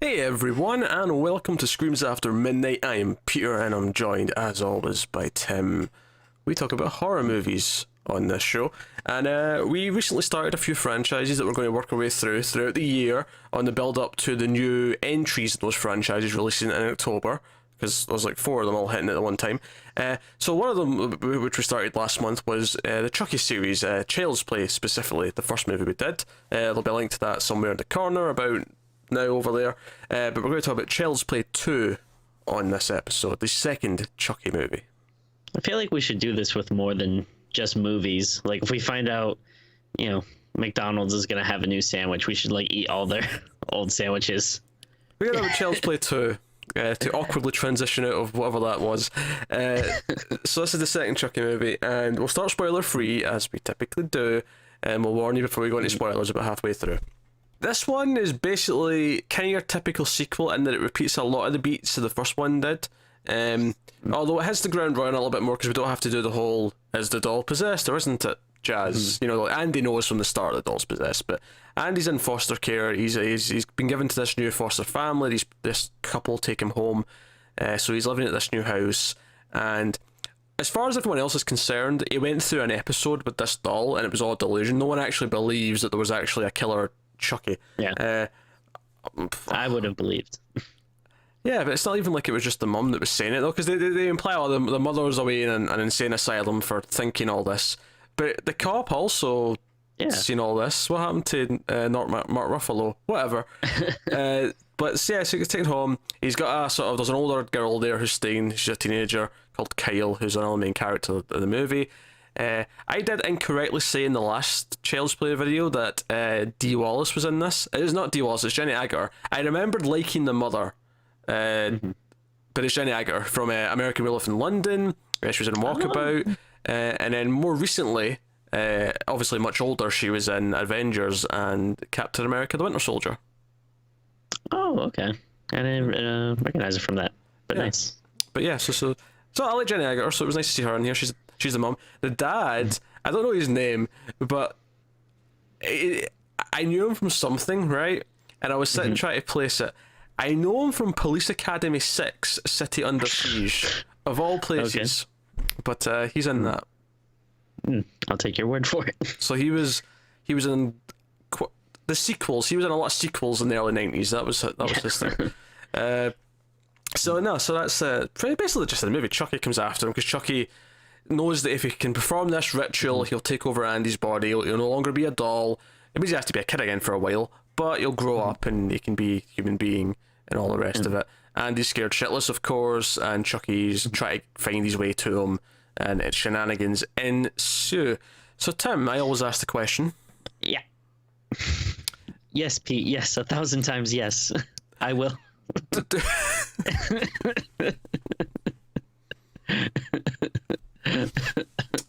Hey everyone, and welcome to Screams After Midnight. I am Peter, and I'm joined, as always, by Tim. We talk about horror movies on this show, and we recently started a few franchises that we're going to work our way throughout the year on the build-up to the new entries in those franchises releasing in October, because there was like 4 of them all hitting at the one time. So one of them, which we started last month, was the Chucky series, Child's Play specifically, the first movie we did. There'll be a link to that somewhere in the corner about now over there, but we're going to talk about Child's Play 2 on this episode, the second Chucky movie. I feel like we should do this with more than just movies. Like if we find out, McDonald's is gonna have a new sandwich, we should eat all their old sandwiches. We're going to have Child's Play 2 to awkwardly transition out of whatever that was. So this is the second Chucky movie, and we'll start spoiler free as we typically do, and we'll warn you before we go into spoilers about halfway through. This one is basically kind of your typical sequel in that it repeats a lot of the beats that the first one did. Although it hits the ground running a little bit more because we don't have to do the whole "is the doll possessed" or isn't it jazz. Andy knows from the start that the doll's possessed, but Andy's in foster care. He's been given to this new foster family. This couple take him home, so he's living at this new house. And as far as everyone else is concerned, he went through an episode with this doll, and it was all a delusion. No one actually believes that there was actually a killer Chucky. Yeah. I would have believed. Yeah, but it's not even like it was just the mum that was saying it, though, because they imply the mother was away in an insane asylum for thinking all this. But the cop also seen all this. What happened to Mark Ruffalo? Whatever. But yeah, so he gets taken home. He's got there's an older girl there who's staying. She's a teenager called Kyle, who's another main character of the movie. I did incorrectly say in the last Child's Play video that Dee Wallace was in this. It is not Dee Wallace, it's Jenny Agutter. I remembered liking the mother, but it's Jenny Agutter from American Werewolf in London. She was in Walkabout, and then more recently, obviously much older, she was in Avengers and Captain America: The Winter Soldier. Oh, okay. I didn't recognize her from that, but nice. But yeah, so I like Jenny Agutter, so it was nice to see her in here. She's the mum. The dad, I don't know his name, but I knew him from something, right? And I was sitting trying to place it. I know him from Police Academy 6, City Under Siege, of all places. Okay. But he's in that. I'll take your word for it. So he was in the sequels. He was in a lot of sequels in the early 90s. That was his thing. So that's basically just the movie. Chucky comes after him because Chucky knows that if he can perform this ritual, he'll take over Andy's body. He'll no longer be a doll. It means he has to be a kid again for a while, but he'll grow up and he can be a human being and all the rest of it. Andy's scared shitless, of course, and Chucky's trying to find his way to him, and it's shenanigans ensue. So Tim, I always ask the question. Yeah. Yes, Pete. Yes, 1,000 times yes. I will.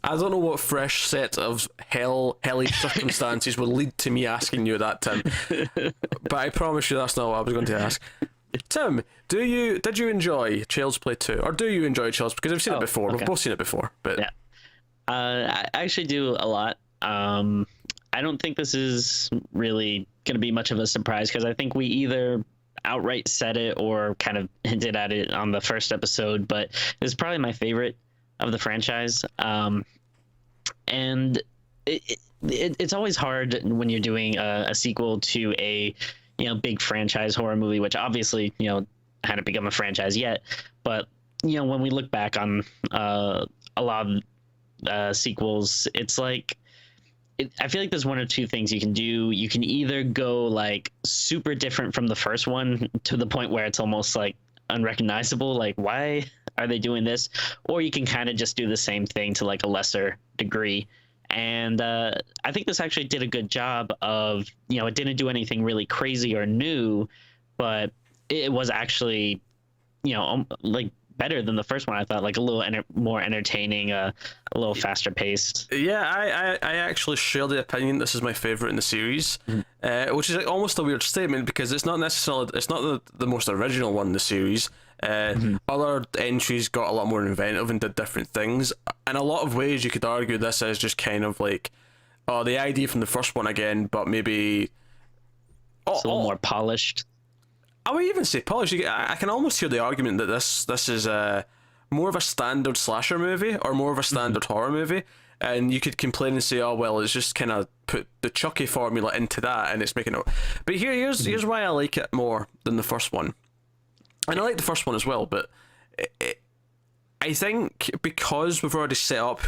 I don't know what fresh set of hellish circumstances will lead to me asking you that, Tim. But I promise you that's not what I was going to ask. Tim, did you enjoy Child's Play 2? Or do you enjoy Child's Play? Because I've seen it before. Okay. We've both seen it before. But yeah. I actually do a lot. I don't think this is really going to be much of a surprise because I think we either outright said it or kind of hinted at it on the first episode, but it's probably my favorite of the franchise. And it's always hard when you're doing a sequel to a big franchise horror movie, which obviously hadn't become a franchise yet. But when we look back on a lot of sequels, it's like I feel like there's one or two things you can do. You can either go like super different from the first one to the point where it's almost like unrecognizable, like why are they doing this? Or you can kind of just do the same thing to like a lesser degree. And I think this actually did a good job of, it didn't do anything really crazy or new, but it was actually, like better than the first one. I thought, like a little more entertaining, a little faster paced. Yeah, I actually share the opinion this is my favorite in the series, which is like almost a weird statement because it's not the most original one in the series. Other entries got a lot more inventive and did different things. In a lot of ways, you could argue this is just kind of like, the idea from the first one again, but maybe it's a little more polished. I would even say polished. I can almost hear the argument that this is more of a standard slasher movie or more of a standard horror movie, and you could complain and say, oh well, it's just kind of put the Chucky formula into that and it's making it. But here's why I like it more than the first one, and I like the first one as well, but I think because we've already set up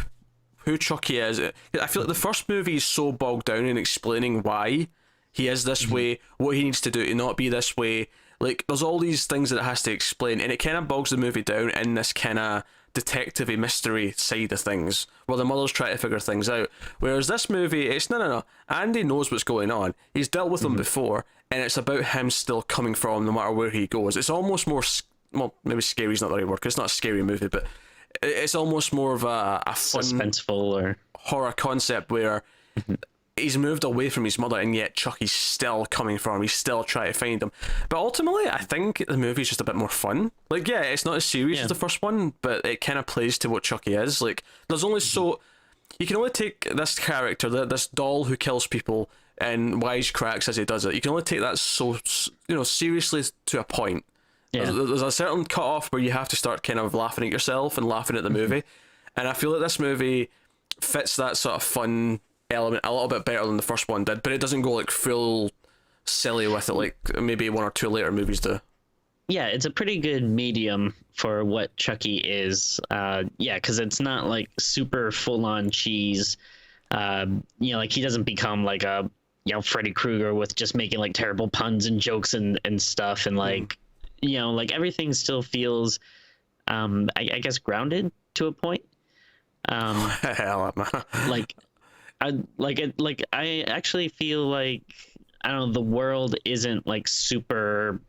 who Chucky is, I feel like the first movie is so bogged down in explaining why he is this way, what he needs to do to not be this way. Like, there's all these things that it has to explain, and it kind of bogs the movie down in this kind of detective-y mystery side of things, where the mother's trying to figure things out. Whereas this movie, it's no. Andy knows what's going on. He's dealt with them before, and it's about him still coming from no matter where he goes. It's almost more, well, maybe scary is not the right word, 'cause it's not a scary movie, but it's almost more of a fun, suspenseful or horror concept where he's moved away from his mother, and yet Chucky's still coming for him. He's still trying to find him. But ultimately, I think the movie's just a bit more fun. Like, yeah, it's not as serious as the first one, but it kind of plays to what Chucky is. Like, there's only so... You can only take this character, this doll who kills people, and wisecracks as he does it. You can only take that so, seriously to a point. Yeah. There's a certain cut-off where you have to start kind of laughing at yourself and laughing at the movie. And I feel like this movie fits that sort of fun element a little bit better than the first one did, but it doesn't go like full silly with it like maybe one or two later movies do. Yeah, it's a pretty good medium for what Chucky is. Because it's not like super full-on cheese. Like he doesn't become like a Freddy Krueger with just making like terrible puns and jokes and stuff, and like like everything still feels I guess grounded to a point. Hell, man. I actually feel like, I don't know, the world isn't like super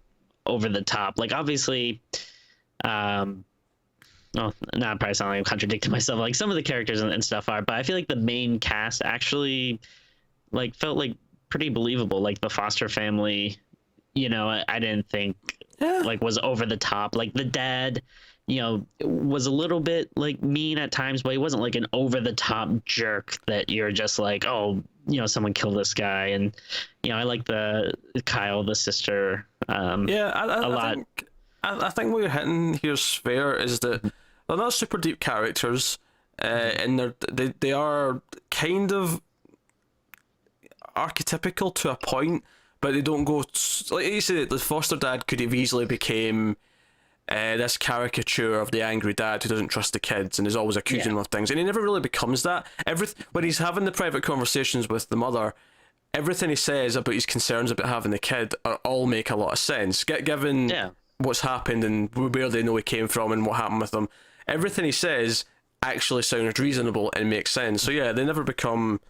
over the top. Like, obviously, now I probably sound like I'm contradicting myself. Like, some of the characters and stuff are, but I feel like the main cast actually like felt like pretty believable. Like the Foster family, I didn't think like was over the top. Like the dad, was a little bit like mean at times, but he wasn't like an over the top jerk that you're just like, oh, someone killed this guy. And I like the Kyle, the sister, a lot. I think what you're hitting here's fair is that they're not super deep characters, and they are kind of archetypical to a point, but they don't go like you said. The foster dad could have easily became this caricature of the angry dad who doesn't trust the kids and is always accusing them of things, and he never really becomes that. When he's having the private conversations with the mother, everything he says about his concerns about having the kid all make a lot of sense. Given what's happened and where they know he came from and what happened with them, everything he says actually sounds reasonable and makes sense. So yeah, they never become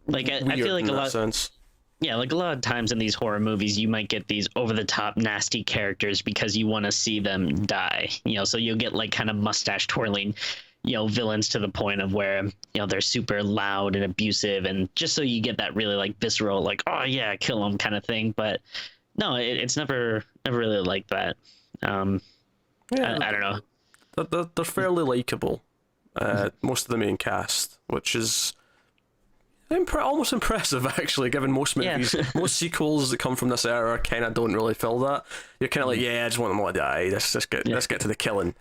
like I feel like in that sense. Yeah, like a lot of times in these horror movies, you might get these over-the-top nasty characters because you want to see them die. So you'll get like kind of mustache twirling, villains to the point of where, they're super loud and abusive, and just so you get that really like visceral, like, oh yeah, kill them kind of thing. But no, it's never really like that. I don't know. They're fairly likable, most of the main cast, which is almost impressive actually, given most movies, most sequels that come from this era kind of don't really fill that. You're kind of like, I just want them all to die. Let's get to the killing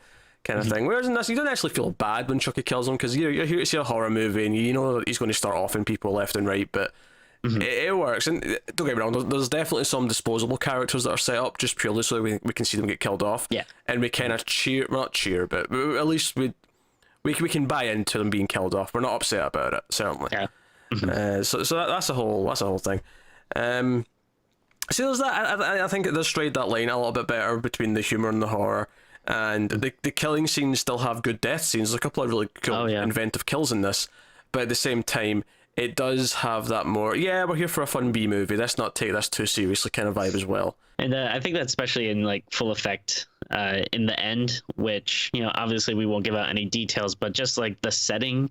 kind of thing. Whereas in this, you don't actually feel bad when Chucky kills them, because you're here to see a horror movie and you know that he's going to start offing people left and right, but it works. And don't get me wrong, there's definitely some disposable characters that are set up just purely so we can see them get killed off. And we kind of not cheer, but at least we can buy into them being killed off. We're not upset about it, certainly. So that's a whole thing. See, there's that. I think it does stride that line a little bit better between the humor and the horror, and the killing scenes still have good death scenes. There's a couple of really cool, inventive kills in this, but at the same time, it does have that more. Yeah, we're here for a fun B movie. Let's not take this too seriously kind of vibe as well. And I think that's especially in like full effect in the end, which obviously we won't give out any details, but just like the setting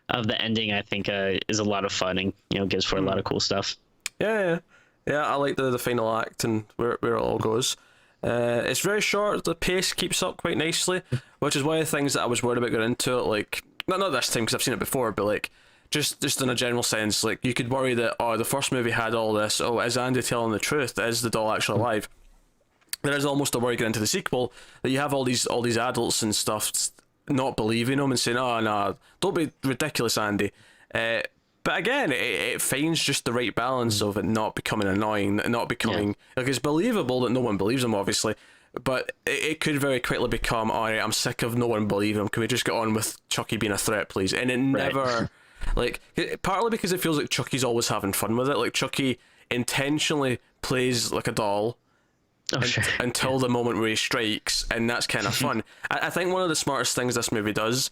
of the ending, I think is a lot of fun and gives for a lot of cool stuff. Yeah, I like the final act and where it all goes. It's very short. The pace keeps up quite nicely, which is one of the things that I was worried about going into it. Like not this time because I've seen it before, but like just in a general sense, like you could worry that the first movie had all this. Oh, is Andy telling the truth? Is the doll actually alive? There is almost a worry going into the sequel that you have all these adults and stuff not believing him and saying, "Oh no, don't be ridiculous, Andy." But again, it finds just the right balance of it not becoming annoying, not becoming like it's believable that no one believes him, obviously, but it could very quickly become, all right, I'm sick of no one believing him. Can we just get on with Chucky being a threat, please? And it never, like, partly because it feels like Chucky's always having fun with it. Like Chucky intentionally plays like a doll. Until the moment where he strikes, and that's kind of fun. I think one of the smartest things this movie does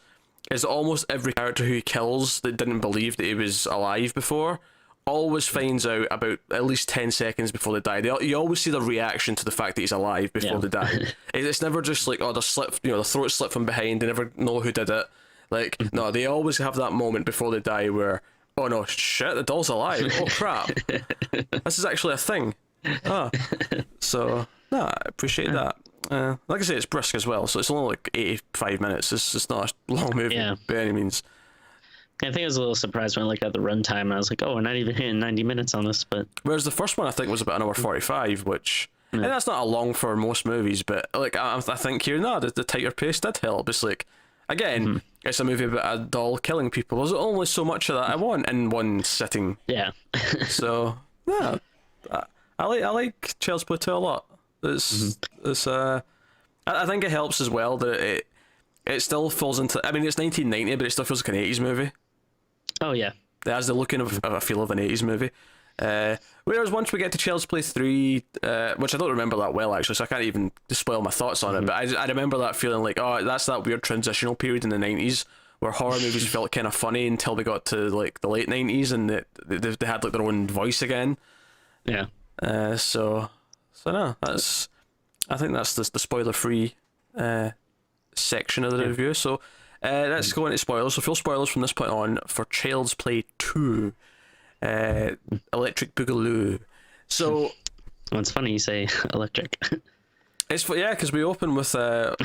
is almost every character who he kills that didn't believe that he was alive before always finds out about at least 10 seconds before they die. You always see the reaction to the fact that he's alive before they die. It's never just like, the throat slit from behind, they never know who did it. Like, no, they always have that moment before they die where, oh no, shit, the doll's alive. Oh crap. This is actually a thing. So no, I appreciate that. Like I say, it's brisk as well, so it's only like 85 minutes. It's not a long movie by any means. I think I was a little surprised when I looked at the runtime and I was like, oh, we're not even hitting 90 minutes on this. But whereas the first one I think was about an hour 45, which and that's not a long for most movies, but like I think here, no, the tighter pace did help. It's like, again, it's a movie about a doll killing people. There's only so much of that I want in one sitting. Yeah. So yeah. I like Child's Play 2 a lot. I think it helps as well that it still falls into. I mean, it's 1990, but it still feels like an 80s movie. Oh yeah. It has the look of a feel of an 80s movie. Whereas once we get to Child's Play 3, which I don't remember that well actually, so I can't even spoil my thoughts on it. But I remember that feeling like, oh, that's that weird transitional period in the 90s where horror movies felt kind of funny until we got to like the late 90s and they had like their own voice again. Yeah. So no, I think that's the spoiler free section of the review. So let's go into spoilers. So full spoilers from this point on for Child's Play 2, Electric Boogaloo. So well, it's funny you say electric. It's because we open with a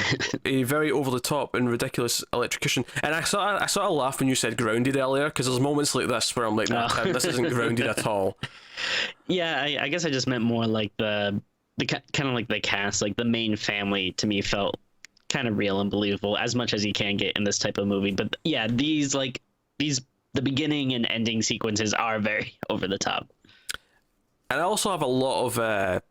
very over the top and ridiculous electrocution, and I sort of laughed when you said grounded earlier, because there's moments like this where I'm like, no, this isn't grounded at all. Yeah, I guess I just meant more like the kind of like the cast, like the main family to me felt kind of real and believable as much as you can get in this type of movie. But yeah, the beginning and ending sequences are very over the top. And I also have a lot of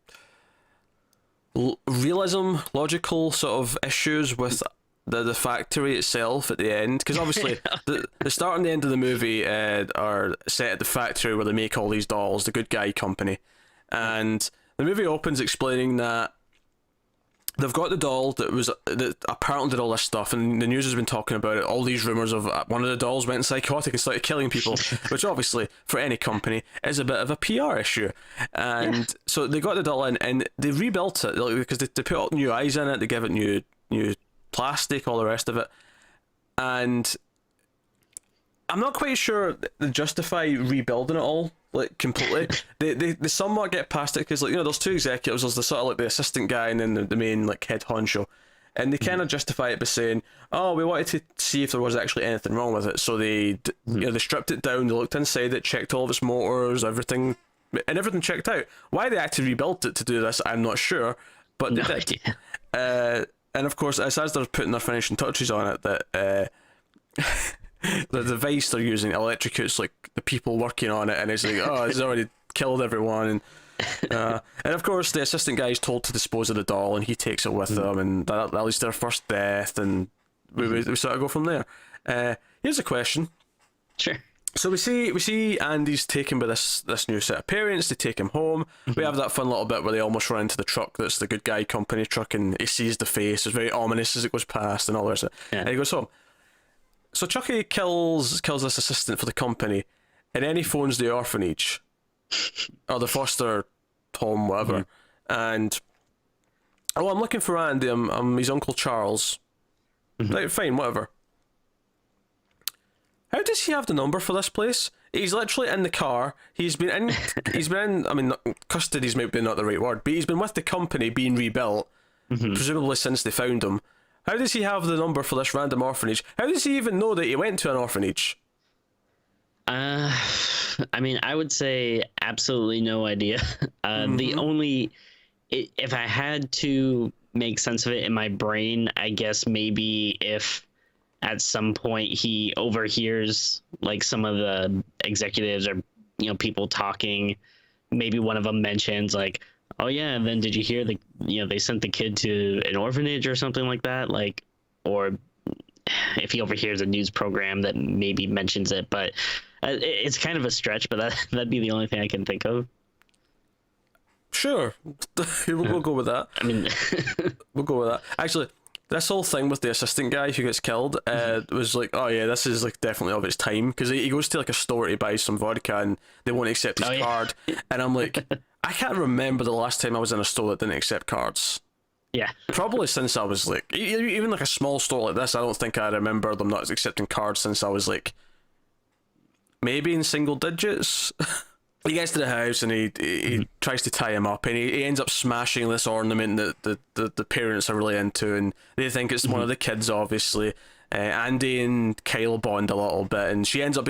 realism, logical sort of issues with the factory itself at the end, because obviously the start and the end of the movie are set at the factory where they make all these dolls, the Good Guy Company, and the movie opens explaining that they've got the doll that apparently did all this stuff, and the news has been talking about it, all these rumours of one of the dolls went psychotic and started killing people, which obviously for any company is a bit of a PR issue. And so they got the doll in and they rebuilt it, because they put all new eyes in it, they give it new plastic, all the rest of it, and I'm not quite sure they justify rebuilding it all like completely. they somewhat get past it because, like, there's two executives. There's the sort of like the assistant guy and then the main like head honcho, and they kind of justify it by saying, "Oh, we wanted to see if there was actually anything wrong with it." So they they stripped it down, they looked inside it, checked all of its motors, everything, and everything checked out. Why they actually rebuilt it to do this, I'm not sure, but they did. And of course, as they're putting their finishing touches on it, that the device they're using electrocutes like the people working on it, and it's like, oh, it's already killed everyone, and of course the assistant guy is told to dispose of the doll, and he takes it with them, and that leads to their first death, and we sort of go from there. Here's a question. Sure. So we see Andy's taken by this new set of parents. They take him home. We have that fun little bit where they almost run into the truck that's the Good Guy Company truck, and he sees the face. It's very ominous as it goes past and all the rest of it. Yeah. And he goes home. So Chucky kills this assistant for the company, and then he phones the orphanage or the foster home, whatever. And I'm looking for Andy. I'm his Uncle Charles. Right, fine, whatever. How does he have the number for this place? He's literally in the car. He's been in. I mean, custody's maybe not the right word, but he's been with the company being rebuilt, presumably since they found him. How does he have the number for this random orphanage? How does he even know that he went to an orphanage? Uh, I mean, I would say absolutely no idea. The Mm-hmm. only, if I had to make sense of it in my brain, I guess maybe if at some point he overhears like some of the executives or people talking, maybe one of them mentions like, oh yeah, and then did you hear they sent the kid to an orphanage or something like that, like, or if he overhears a news program that maybe mentions it, but it's kind of a stretch, but that'd be the only thing I can think of. Sure, we'll go with that. I mean, We'll go with that. Actually, this whole thing with the assistant guy who gets killed was like, oh yeah, this is like definitely of its time, because he goes to like a store to buy some vodka and they won't accept his oh yeah, card, and I'm like, I can't remember the last time I was in a store that didn't accept cards. yeah. Probably since I was like, even like a small store like this, I don't think I remember them not accepting cards since I was like maybe in single digits. He gets to the house and he tries to tie him up, and he ends up smashing this ornament that the parents are really into, and they think it's one of the kids, obviously. Andy and Kyle bond a little bit, and she ends up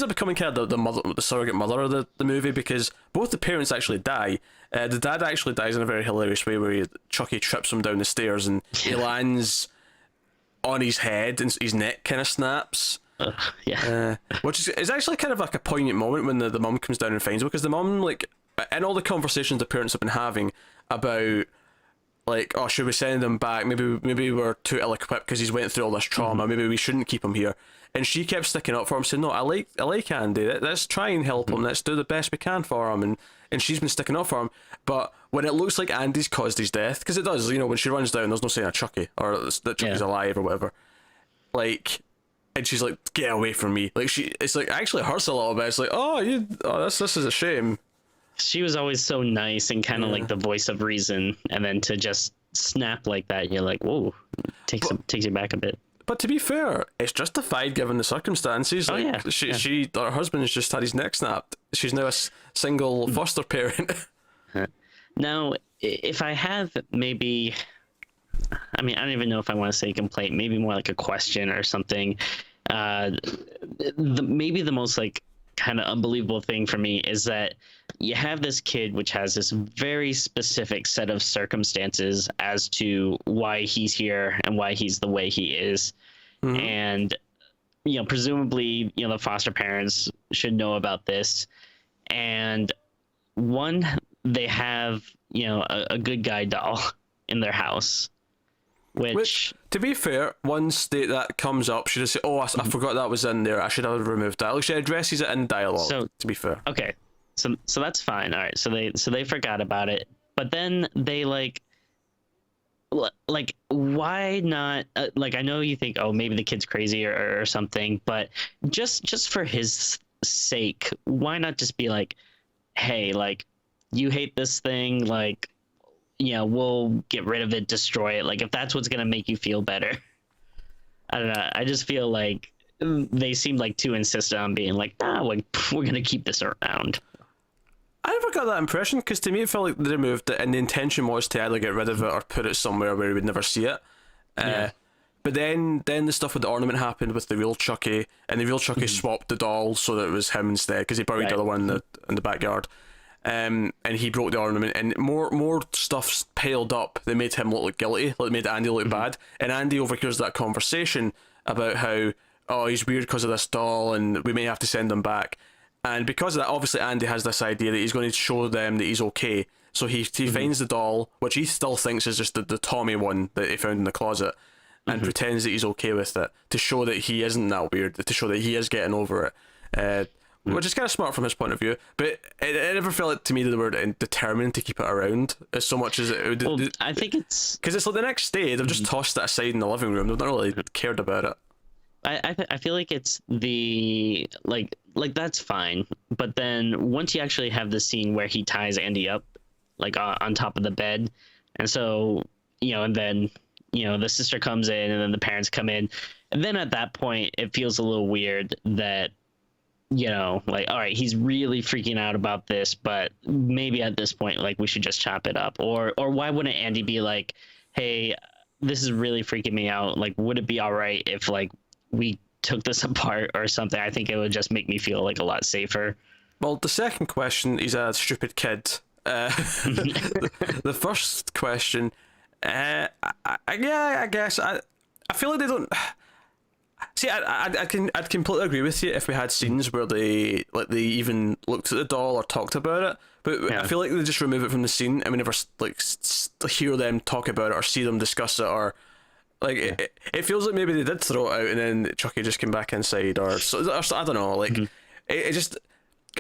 becoming kind of the surrogate mother of the movie, because both the parents actually die. The dad actually dies in a very hilarious way, where Chucky trips him down the stairs and he lands on his head and his neck kind of snaps. Yeah. Which is actually kind of like a poignant moment when the mum comes down and finds him, because the mum, like, in all the conversations the parents have been having about, like, oh, should we send him back? Maybe we're too ill-equipped because he's went through all this trauma. Maybe we shouldn't keep him here. And she kept sticking up for him, saying, no, I like Andy. Let's try and help him. Let's do the best we can for him. And she's been sticking up for him. But when it looks like Andy's caused his death, because it does, when she runs down, there's no saying a Chucky or that Chucky's alive or whatever. Like, and she's like, get away from me. Like, it's like actually hurts a little bit. It's like, this is a shame. She was always so nice and kind of like the voice of reason, and then to just snap like that, you're like, whoa, takes you back a bit. But to be fair, it's justified given the circumstances. Oh Like, yeah, her husband's just had his neck snapped. She's now a single foster parent. Now, if I have maybe, I mean, I don't even know if I want to say complaint, maybe more like a question or something. Uh, maybe the most like kind of unbelievable thing for me is that you have this kid which has this very specific set of circumstances as to why he's here and why he's the way he is. And presumably the foster parents should know about this, and one, they have a good guy doll in their house, Which, to be fair, once that comes up, she just say, "Oh, I forgot that was in there. I should have removed that." Like, she addresses it in dialogue. So, to be fair, okay, so that's fine. All right, so they forgot about it, but then they like why not, like, I know you think, oh, maybe the kid's crazy or something, but just for his sake, why not just be like, hey, like, you hate this thing, like, we'll get rid of it, destroy it, like, if that's what's gonna make you feel better. I don't know, I just feel like they seem like too insistent on being like, nah, like, we're gonna keep this around. I never got that impression, because to me it felt like they removed it, and the intention was to either get rid of it or put it somewhere where we would never see it. Yeah. But then the stuff with the ornament happened with the real Chucky, and the real Chucky swapped the doll so that it was him instead, because he buried the other one in the backyard. And he broke the ornament, and more stuff piled up that made him look guilty, like made Andy look bad. And Andy overhears that conversation about how, oh, he's weird because of this doll, and we may have to send him back. And because of that, obviously Andy has this idea that he's going to show them that he's okay. So he finds the doll, which he still thinks is just the Tommy one that he found in the closet, and pretends that he's okay with it, to show that he isn't that weird, to show that he is getting over it. Which is kind of smart from his point of view, but it never felt like to me that they were determined to keep it around as so much as it would. Well, I think it's because it's like the next day they've just tossed it aside in the living room. They've not really cared about it. I feel like it's the like that's fine, but then once you actually have the scene where he ties Andy up, like, on top of the bed, and so and then the sister comes in, and then the parents come in, and then at that point it feels a little weird that like, all right, he's really freaking out about this, but maybe at this point, like, we should just chop it up, or why wouldn't Andy be like, hey, this is really freaking me out, like, would it be all right if, like, we took this apart or something, I think it would just make me feel like a lot safer. Well, the second question, he's a stupid kid. The first question, yeah, I guess I feel like they don't. See, I'd completely agree with you if we had scenes where they even looked at the doll or talked about it. But I feel like they just remove it from the scene, and we never hear them talk about it or see them discuss it, or like it feels like maybe they did throw it out and then Chucky just came back inside, or I don't know. Like it just.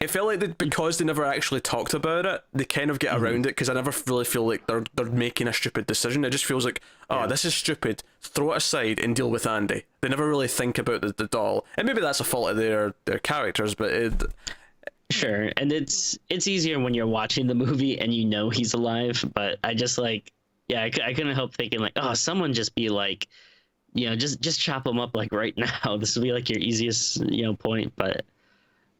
It felt like because they never actually talked about it, they kind of get around it, because I never really feel like they're making a stupid decision. It just feels like, this is stupid, throw it aside and deal with Andy. They never really think about the doll. And maybe that's a fault of their characters, but Sure, and it's easier when you're watching the movie and you know he's alive, but I just like, I couldn't help thinking like, oh, someone just be like, just chop him up like right now. This would be like your easiest, point, but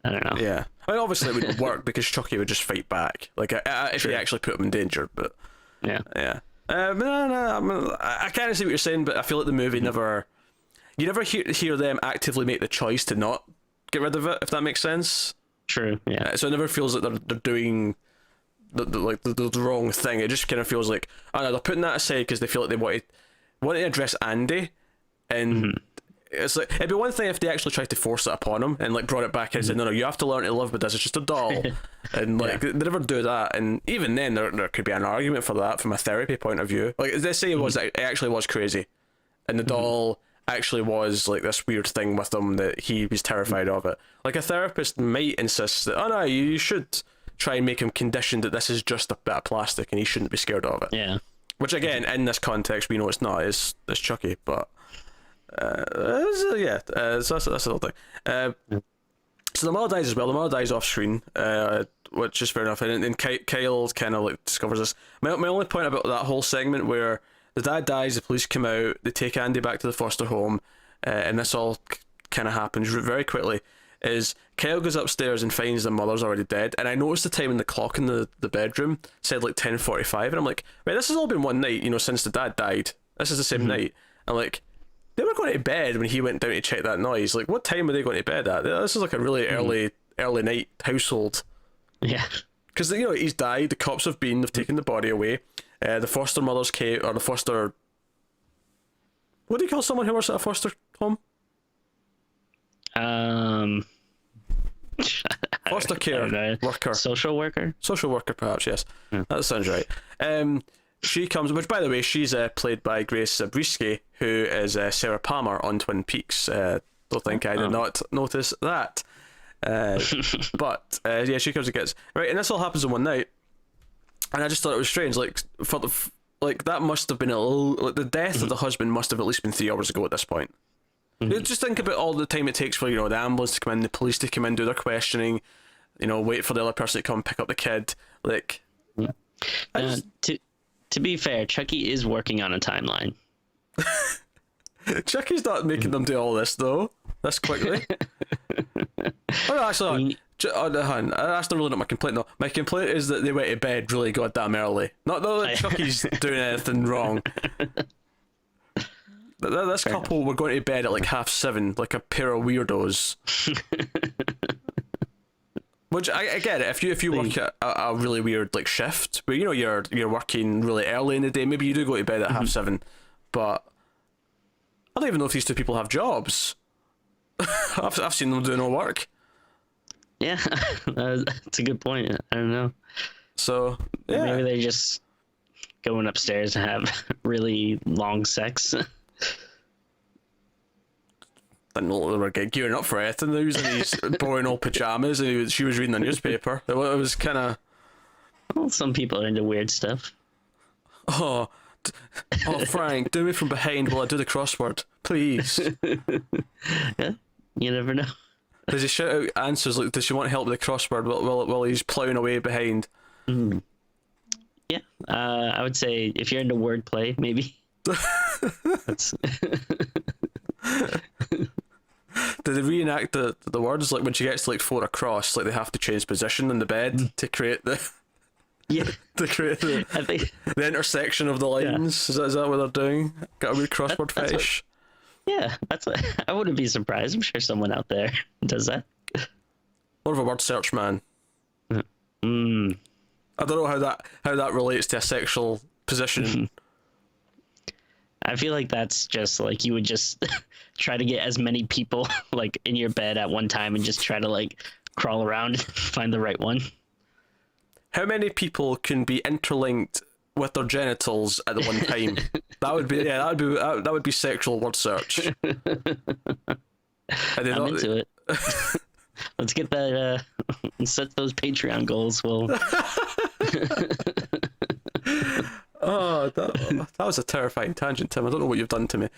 I don't know. Yeah. I mean, obviously it wouldn't work because Chucky would just fight back, like if he actually put him in danger. But yeah. No, I kind of see what you're saying, but I feel like the movie you never hear them actively make the choice to not get rid of it, if that makes sense. True. Yeah. So it never feels like they're doing the wrong thing. It just kind of feels like, oh no, they're putting that aside because they feel like they want to address Andy, and. It's like, it'd be one thing if they actually tried to force it upon him and like brought it back and said, no, you have to learn to live with this, it's just a doll. And like they never do that, and even then there could be an argument for that from a therapy point of view. Like they say it actually was crazy, and the doll actually was like this weird thing with him that he was terrified of it. Like a therapist might insist that, oh no, you should try and make him conditioned that this is just a bit of plastic and he shouldn't be scared of it. Yeah. Which again, in this context, we know it's not. It's Chucky, but. So that's the whole thing. So the mother dies as well. The mother dies off screen, which is fair enough. And Kyle kind of like discovers this. My only point about that whole segment where the dad dies, the police come out, they take Andy back to the foster home, and this all kind of happens very quickly. Is Kyle goes upstairs and finds the mother's already dead, and I noticed the time in the clock in the bedroom said like 10:45, and I'm like, right, this has all been one night, since the dad died. This is the same night. I'm like. They were going to bed when he went down to check that noise. Like, what time were they going to bed at? This is like a really early night household. Yeah. Because, he's died. The cops have taken the body away. The foster mother's came, or the foster... What do you call someone who works at a foster home? Foster care worker. Social worker? Social worker, perhaps, yes. That sounds right. She comes, which by the way, she's played by Grace Zabriskie, who is Sarah Palmer on Twin Peaks. Don't think I did not notice that. But she comes and gets right, and this all happens in one night, and I just thought it was strange. Like that must have been a little. Like, the death of the husband must have at least been 3 hours ago at this point. Just think about all the time it takes for the ambulance to come in, the police to come in, do their questioning, wait for the other person to come pick up the kid. Like, To be fair, Chucky is working on a timeline. Chucky's not making them do all this, though. This quickly. Oh, actually, that's not really not my complaint, though. My complaint is that they went to bed really goddamn early. Not that Chucky's doing anything wrong. This couple were going to bed at like 7:30, like a pair of weirdos. Which I get it. If you work at a really weird like shift, where you're working really early in the day, maybe you do go to bed at 7:30. But I don't even know if these two people have jobs. I've seen them do no work. Yeah, that's a good point. I don't know. So yeah. Maybe they're just going upstairs to have really long sex. Didn't know they were gearing up for it, and they was in these boring old pajamas, and she was reading the newspaper. It was kind of. Well, some people are into weird stuff. Oh, Frank, do me from behind while I do the crossword, please. Yeah, you never know. Does he shout out answers like, does she want help with the crossword while he's ploughing away behind? Yeah, I would say if you're into wordplay, maybe. That's... Do they reenact the words, like when she gets to like 4 across, like they have to change position in the bed to create the to create the intersection of the lines? Yeah. Is that what they're doing? Got a weird crossword fetish? Yeah, I wouldn't be surprised. I'm sure someone out there does that. More of a word search man. Mm. I don't know how that relates to a sexual position. I feel like that's just like you would just try to get as many people like in your bed at one time and just try to like crawl around and find the right one. How many people can be interlinked with their genitals at the one time? That would be sexual word search. I'm into it. Let's get that. Set those Patreon goals. Well, oh, that was a terrifying tangent, Tim. I don't know what you've done to me.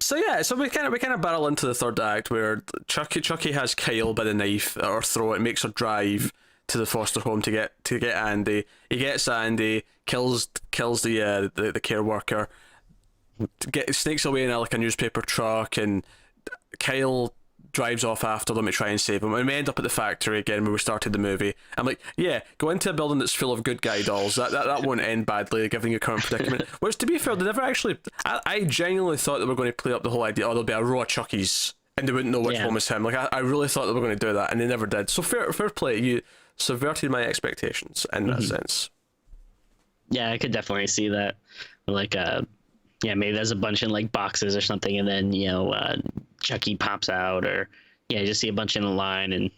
So we kind of barrel into the third act where Chucky has Kyle by the knife at her throat and makes her drive to the foster home to get Andy. He gets Andy, kills the care worker, sneaks away in like a newspaper truck, and Kyle drives off after them to try and save him. And we end up at the factory again where we started the movie. I'm like, yeah, go into a building that's full of good guy dolls. That won't end badly, given your current predicament. Which, to be fair, they never actually... I genuinely thought they were going to play up the whole idea, there'll be a row of Chuckies, and they wouldn't know which one was him. Like, I really thought they were going to do that, and they never did. So fair play, you subverted my expectations in that sense. Yeah, I could definitely see that. Like, maybe there's a bunch in like boxes or something, and then Chucky pops out, or you just see a bunch in a line, and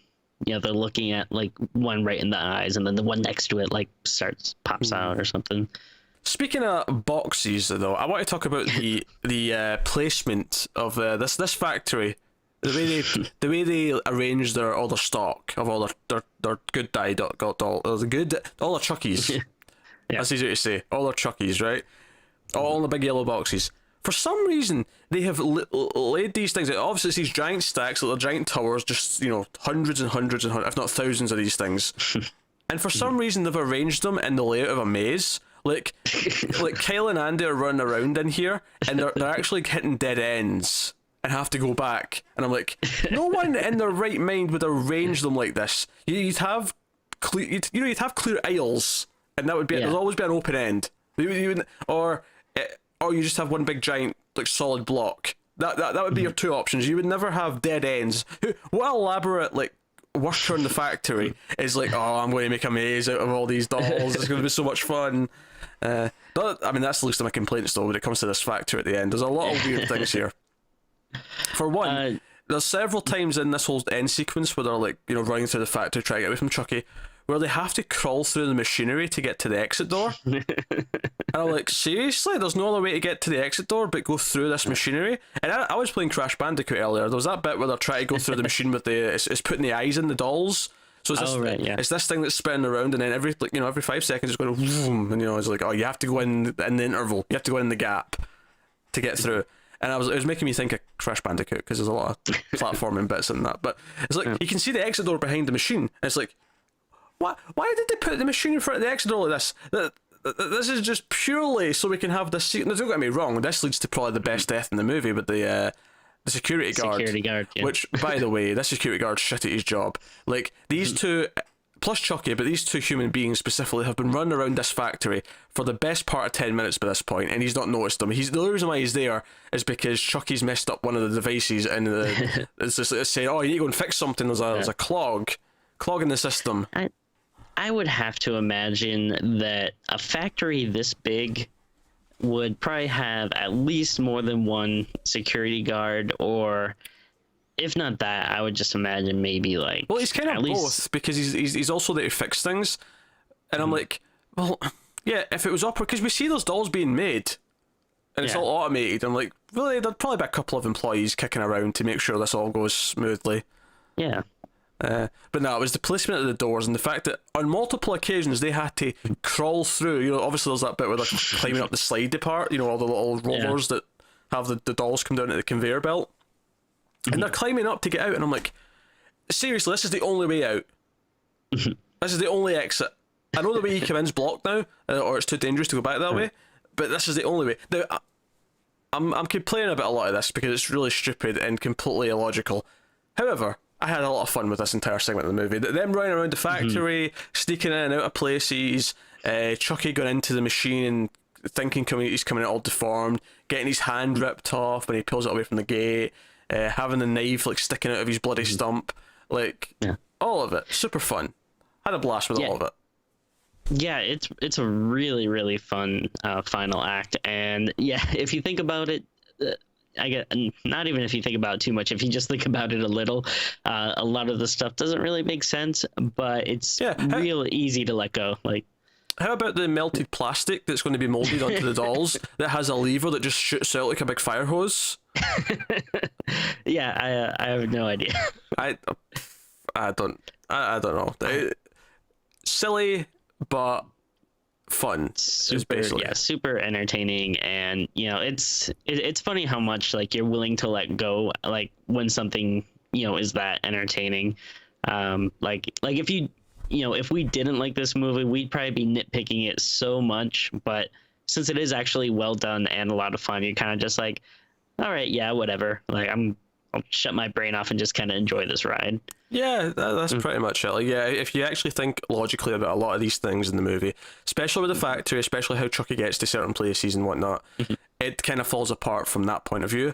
they're looking at like one right in the eyes, and then the one next to it like pops out or something. Speaking of boxes, though, I want to talk about the placement of this factory. The way they arrange all their stock of all their good die doll, all the Chuckies. That's easier to say. All their Chuckies, right? All in the big yellow boxes. For some reason, they have laid these things out. Obviously, it's these giant stacks, like giant towers, just, hundreds and hundreds and hundreds, if not thousands of these things. And for some reason, they've arranged them in the layout of a maze. Like Kyle and Andy are running around in here, and they're actually hitting dead ends and have to go back. And I'm like, no one in their right mind would arrange them like this. You'd have clear aisles, and that would be there'd always be an open end. Or you just have one big giant like solid block. That would be your two options. You would never have dead ends. What elaborate like worker in the factory is like, oh, I'm going to make a maze out of all these dolls. It's going to be so much fun. I mean, that's the least of my complaints though when it comes to this factory at the end. There's a lot of weird things here. For one, there's several times in this whole end sequence where they're like, running through the factory trying to get away from Chucky, where they have to crawl through the machinery to get to the exit door. And I'm like, seriously? There's no other way to get to the exit door but go through this machinery? And I was playing Crash Bandicoot earlier. There was that bit where they're trying to go through the machine with it's putting the eyes in the dolls. So it's this thing that's spinning around, and then every 5 seconds it's going to vroom, and it's like, oh, you have to go in the interval. You have to go in the gap to get through. And it was making me think of Crash Bandicoot because there's a lot of platforming bits in that. But it's like, you can see the exit door behind the machine, and it's like, why did they put the machine in front of the exit door like this? This is just purely so we can have this. Don't get me wrong, this leads to probably the best death in the movie, but the security guard, which, by the way, this security guard's shit at his job. Like, these two, plus Chucky, but these two human beings specifically have been running around this factory for the best part of 10 minutes by this point, and he's not noticed them. The only reason why he's there is because Chucky's messed up one of the devices, and it's saying, oh, you need to go and fix something. There's a clog in the system. I would have to imagine that a factory this big would probably have at least more than one security guard, or if not that, I would just imagine maybe like... Well, he's kind of both, because he's also there to fix things. And I'm like, well, yeah, if it was up... Because we see those dolls being made, and it's all automated. I'm like, really, there'd probably be a couple of employees kicking around to make sure this all goes smoothly. Yeah. But no, it was the placement of the doors and the fact that on multiple occasions they had to crawl through. Obviously there's that bit where they're climbing up the slidey part, all the little rollers that have the dolls come down to the conveyor belt. And they're climbing up to get out, and I'm like, seriously, this is the only way out. This is the only exit. I know the way you come in's blocked now, or it's too dangerous to go back that way, but this is the only way. Now, I'm complaining about a lot of this because it's really stupid and completely illogical. However, I had a lot of fun with this entire segment of the movie. Them running around the factory, sneaking in and out of places, Chucky going into the machine and thinking he's coming out all deformed, getting his hand ripped off when he pulls it away from the gate, having the knife like sticking out of his bloody stump, like all of it, super fun. Had a blast with all of it. Yeah, it's a really, really fun final act, and yeah, if you think about it, I get, not even if you think about it too much, if you just think about it a little, a lot of the stuff doesn't really make sense, but it's real easy to let go. Like, how about the melted plastic that's going to be molded onto the dolls that has a lever that just shoots out like a big fire hose? Yeah, I have no idea. I don't know. Silly but fun. Super entertaining, and it's funny how much like you're willing to let go, like when something is that entertaining. Like if you if we didn't like this movie, we'd probably be nitpicking it so much, but since it is actually well done and a lot of fun, you're kind of just like, all right, yeah, whatever. Like I'll shut my brain off and just kind of enjoy this ride. Yeah, that's pretty much it. Like, yeah, if you actually think logically about a lot of these things in the movie, especially with the factory, especially how Chucky gets to certain places and whatnot, it kind of falls apart from that point of view.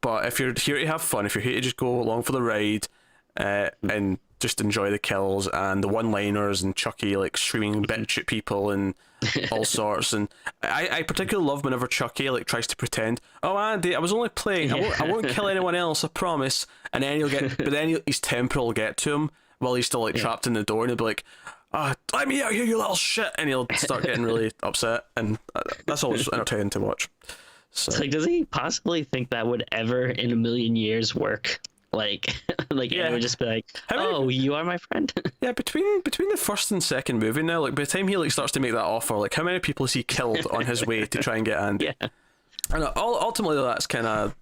But if you're here to have fun, if you're here to just go along for the ride, and just enjoy the kills and the one-liners and Chucky like screaming bitch at people and all sorts, and I particularly love whenever Chucky like tries to pretend, oh Andy, I was only playing, I won't kill anyone else, I promise, and then his temper will get to him while he's still like trapped in the door, and he'll be like, let me out here, you little shit, and he'll start getting really upset, and that's always entertaining to watch. So it's like, does he possibly think that would ever in a million years work? Like it would just be like, you are my friend. Yeah, between the first and second movie now, like by the time he like starts to make that offer, like how many people has he killed on his way to try and get Andy? Yeah, and ultimately that's kind of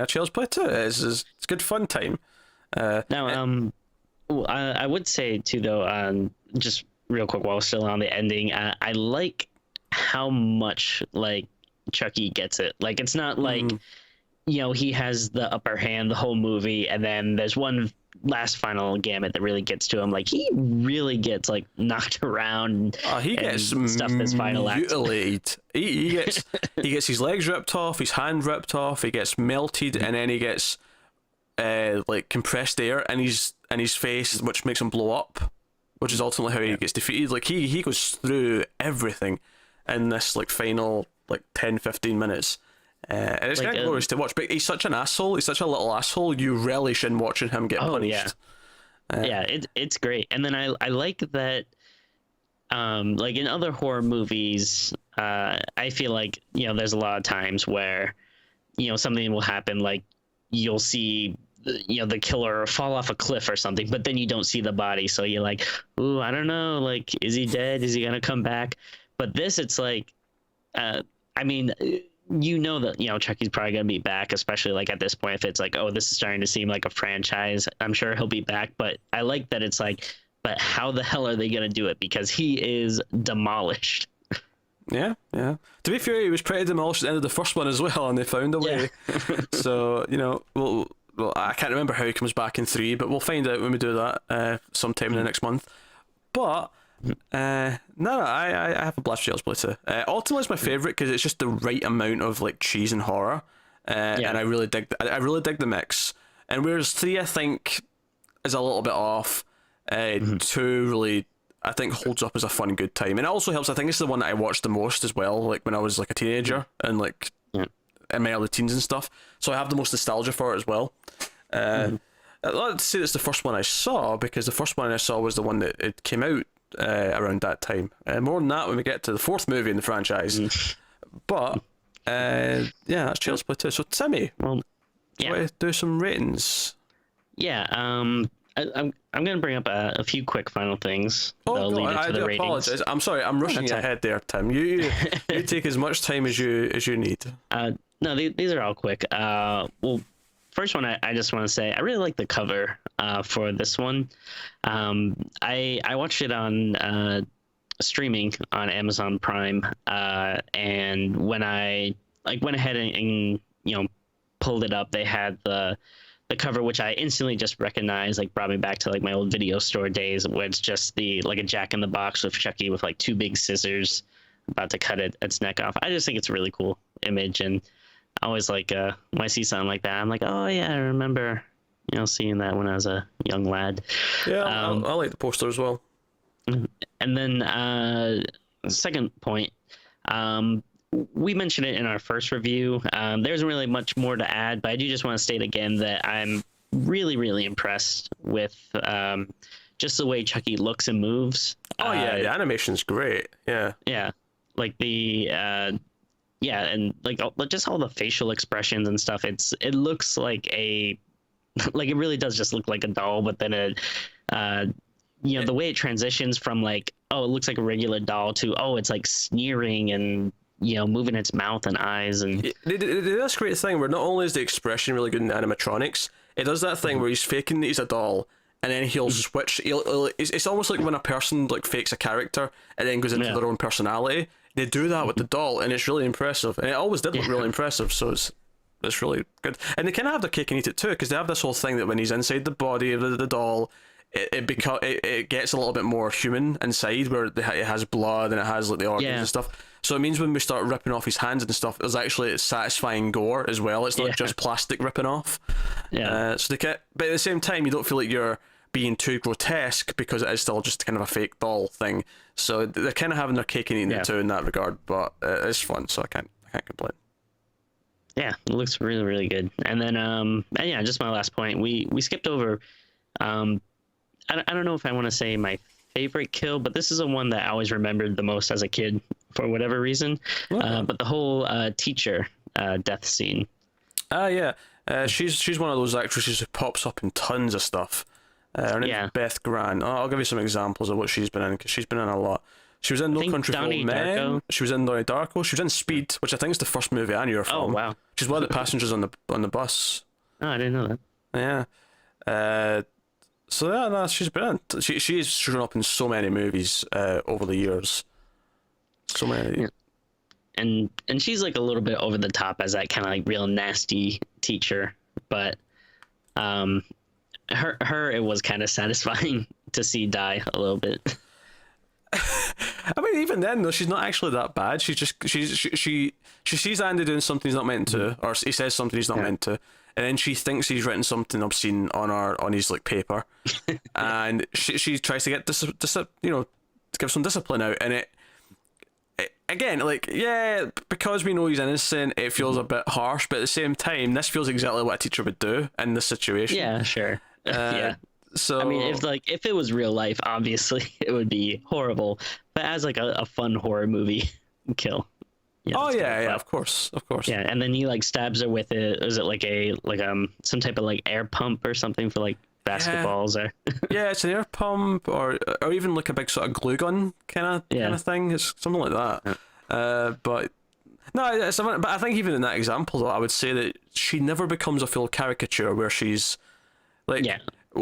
Child's Play too. It's good fun time. Now, I would say too though, just real quick while we're still on the ending, I like how much like Chucky gets it. Like it's not like. He has the upper hand the whole movie, and then there's one last final gamut that really gets to him. Like he really gets like knocked around. He gets stuff that's final act. Mutilated. He gets his legs ripped off, his hand ripped off. He gets melted, and then he gets like compressed air in his face, which makes him blow up, which is ultimately how he gets defeated. Like he goes through everything in this like final like 10-15 minutes. And it's kind of glorious to watch, but he's such an asshole. He's such a little asshole. You relish in watching him get punished. It's great. And then I like that. Like in other horror movies, I feel like there's a lot of times where something will happen. Like you'll see the killer fall off a cliff or something, but then you don't see the body, so you're like, ooh, I don't know. Like, is he dead? Is he gonna come back? But this, it's like, I mean. That Chucky's probably gonna be back, especially like at this point if it's like, oh, this is starting to seem like a franchise. I'm sure he'll be back, but I like that it's like, but how the hell are they gonna do it, because he is demolished. Yeah. To be fair, he was pretty demolished at the end of the first one as well, and they found a way. So well, I can't remember how he comes back in 3, but we'll find out when we do that sometime in the next month. But I have a blast for Child's Play too. Ultimately, it's my favorite because it's just the right amount of like cheese and horror, and I really dig. I really dig the mix. And whereas 3, I think, is a little bit off, 2 really, I think, holds up as a fun, good time. And it also helps. I think it's the one that I watched the most as well, like when I was like a teenager and like in my early teens and stuff. So I have the most nostalgia for it as well. I'd like to say it's the first one I saw, because the first one I saw was the one that it came out around that time. More than that when we get to the 4th movie in the franchise. But that's Child's Play 2. So Timmy, do you want to do some ratings? I'm gonna bring up a few quick final things. I do apologize. I'm sorry, I'm rushing you ahead there, Tim. You take as much time as you need. No, these are all quick. Well, first one, I just want to say I really like the cover for this one. I watched it on streaming on Amazon Prime, and when I went ahead and pulled it up, they had the cover, which I instantly just recognized, like brought me back to like my old video store days, where it's just a Jack in the Box with Chucky with like 2 big scissors about to cut its neck off. I just think it's a really cool image, and I always like when I see something like that, I'm like, oh yeah, I remember, seeing that when I was a young lad. Yeah, I like the poster as well. And then second point, we mentioned it in our first review. There isn't really much more to add, but I do just want to state again that I'm really, really impressed with just the way Chucky looks and moves. Oh yeah, the animation's great. Yeah. Yeah, like the and like just all the facial expressions and stuff. It looks like it really does just look like a doll, but then the way it transitions from like, oh, it looks like a regular doll to, oh, it's like sneering and moving its mouth and eyes. And they do this great thing where not only is the expression really good in animatronics, it does that thing where he's faking that he's a doll, and then he'll switch. It's almost like when a person like fakes a character and then goes into their own personality. They do that with the doll, and it's really impressive. And it always did look really impressive, so it's really good. And they kind of have their cake and eat it too, because they have this whole thing that when he's inside the body of the doll, it gets a little bit more human inside, where it has blood and it has like the organs and stuff. So it means when we start ripping off his hands and stuff, there's actually satisfying gore as well. It's not just plastic ripping off. Yeah. So but at the same time, you don't feel like you're being too grotesque, because it is still just kind of a fake doll thing. So they're kind of having their cake and eating it too in that regard. But it's fun, so I can't complain. Yeah, it looks really, really good. And then just my last point. We skipped over. I don't know if I want to say my favorite kill, but this is the one that I always remembered the most as a kid for whatever reason. But the whole teacher death scene. She's one of those actresses who pops up in tons of stuff. Her name's Beth Grant. I'll give you some examples of what she's been in, because she's been in a lot. She was in No Country for Old Men. She was in Donnie Darko. She was in Speed, which I think is the first movie I knew her from. Oh wow! She's one of the passengers on the bus. Oh, I didn't know that. Yeah. She's been in. She's shown up in so many movies over the years. So many. Yeah. And she's like a little bit over the top as that kind of like real nasty teacher, but her it was kind of satisfying to see die a little bit. I mean, even then though, she's not actually that bad. She sees Andy doing something he's not meant to, or he says something he's not meant to, and then she thinks he's written something obscene on his like paper, and she tries to get to give some discipline out, and it again, like, because we know he's innocent, it feels a bit harsh, but at the same time, this feels exactly what a teacher would do in this situation. Yeah, sure. So I mean, if it was real life, obviously it would be horrible, but as like a fun horror movie kill. Of course. Yeah, and then he like stabs her with it. Is it like some type of like air pump or something for like basketballs or? Yeah, it's an air pump or even like a big sort of glue gun kind of thing. It's something like that. But no, but I think even in that example, though, I would say that she never becomes a full caricature where she's like. Yeah.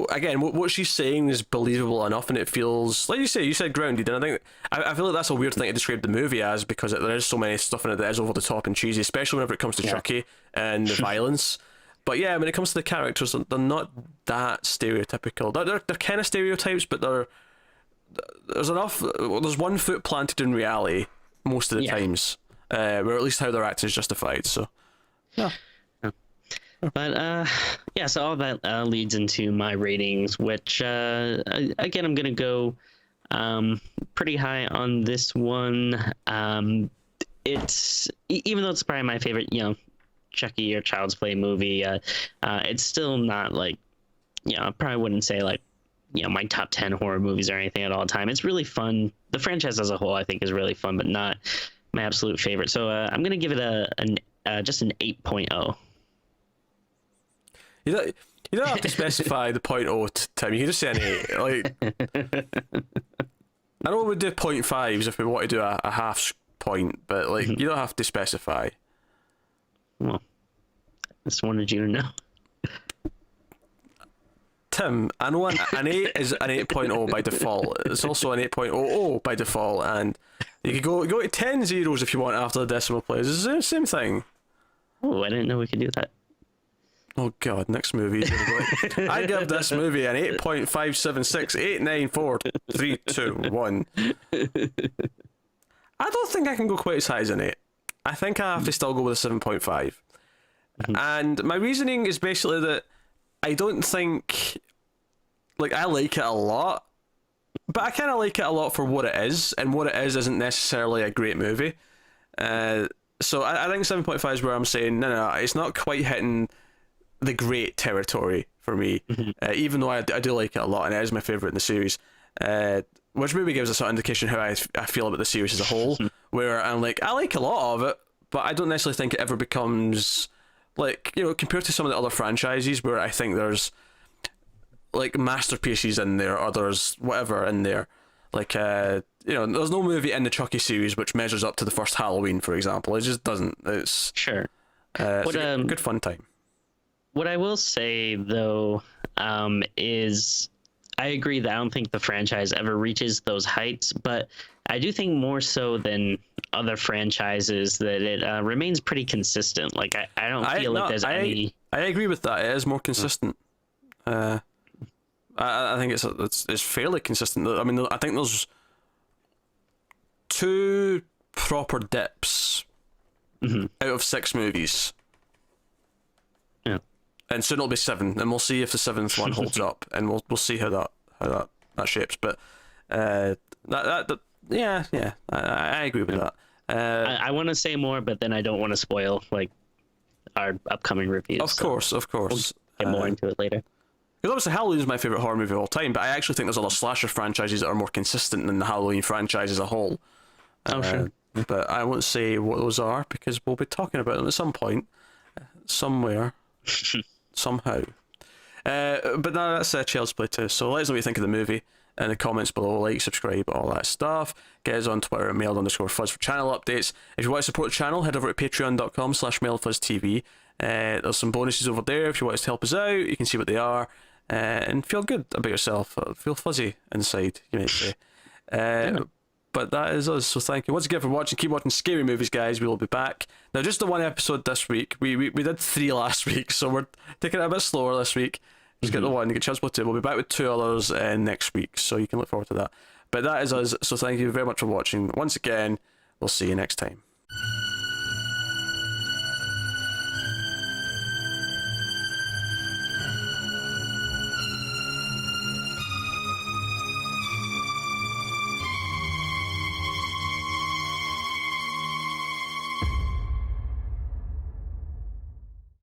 Again, what she's saying is believable enough, and it feels like you said grounded, and I think I feel like that's a weird thing to describe the movie as, because there is so many stuff in it that is over the top and cheesy, especially whenever it comes to Chucky and the violence. But yeah, when it comes to the characters, they're not that stereotypical. They're kind of stereotypes, but there's enough. There's one foot planted in reality most of the times, where at least how they're acting is justified. So yeah. But so all that leads into my ratings, which again I'm gonna go pretty high on this one. It's even though it's probably my favorite, Chucky or Child's Play movie, it's still not like, I probably wouldn't say like, my top 10 horror movies or anything at all time. It's really fun. The franchise as a whole I think is really fun, but not my absolute favorite. So I'm gonna give it just an 8.0. You don't have to specify the 0.0, Tim. You can just say an 8. Like, I know we'd do 0.5s if we want to do a half point, but like you don't have to specify. Well, I just wanted you to know. Tim, I know an 8 is an 8.0 by default. It's also an 8.00 by default, and you could go to 10 zeros if you want after the decimal place. It's the same thing. Oh, I didn't know we could do that. Oh god, next movie. I give this movie an 8.576894321. I don't think I can go quite as high as an 8. I think I have to still go with a 7.5. And my reasoning is basically that I don't think, like, I like it a lot, but I kind of like it a lot for what it is, and what it is isn't necessarily a great movie. So I think 7.5 is where I'm saying, no, it's not quite hitting the great territory for me, even though I do like it a lot, and it is my favourite in the series. Which maybe gives us an indication how I feel about the series as a whole, where I'm like, I like a lot of it, but I don't necessarily think it ever becomes, like, you know, compared to some of the other franchises where I think there's, like, masterpieces in there, or there's whatever in there. Like, you know, there's no movie in the Chucky series which measures up to the first Halloween, for example. It just doesn't. It's Sure. it's a good fun time. What I will say, though, is I agree that I don't think the franchise ever reaches those heights, but I do think more so than other franchises that it remains pretty consistent. Like, I don't feel like there's any... I agree with that. It is more consistent. I think it's fairly consistent. I mean, I think there's 2 proper dips out of 6 movies. Yeah. And soon it'll be 7, and we'll see if the 7th one holds up, and we'll see how that shapes. But I agree with that. I want to say more, but then I don't want to spoil, like, our upcoming reviews. Of course. We'll get more into it later. Because obviously Halloween is my favourite horror movie of all time, but I actually think there's other slasher franchises that are more consistent than the Halloween franchise as a whole. Sure. But I won't say what those are, because we'll be talking about them at some point, somewhere, somehow. But no, that's Child's Play 2. So let us know what you think of the movie in the comments below. Like, subscribe, all that stuff. Get us on Twitter at mail_fuzz for channel updates. If you want to support the channel, head over to patreon.com/mailfuzztv. There's some bonuses over there if you want us to help us out. You can see what they are. And feel good about yourself. Feel fuzzy inside, you might say. But that is us, so thank you once again for watching. Keep watching scary movies, guys. We will be back. Now, just the 1 episode this week. We did 3 last week, so we're taking it a bit slower this week. Just get the 1, get Child's Play 2. We'll be back with 2 others next week, so you can look forward to that. But that is us, so thank you very much for watching. Once again, we'll see you next time.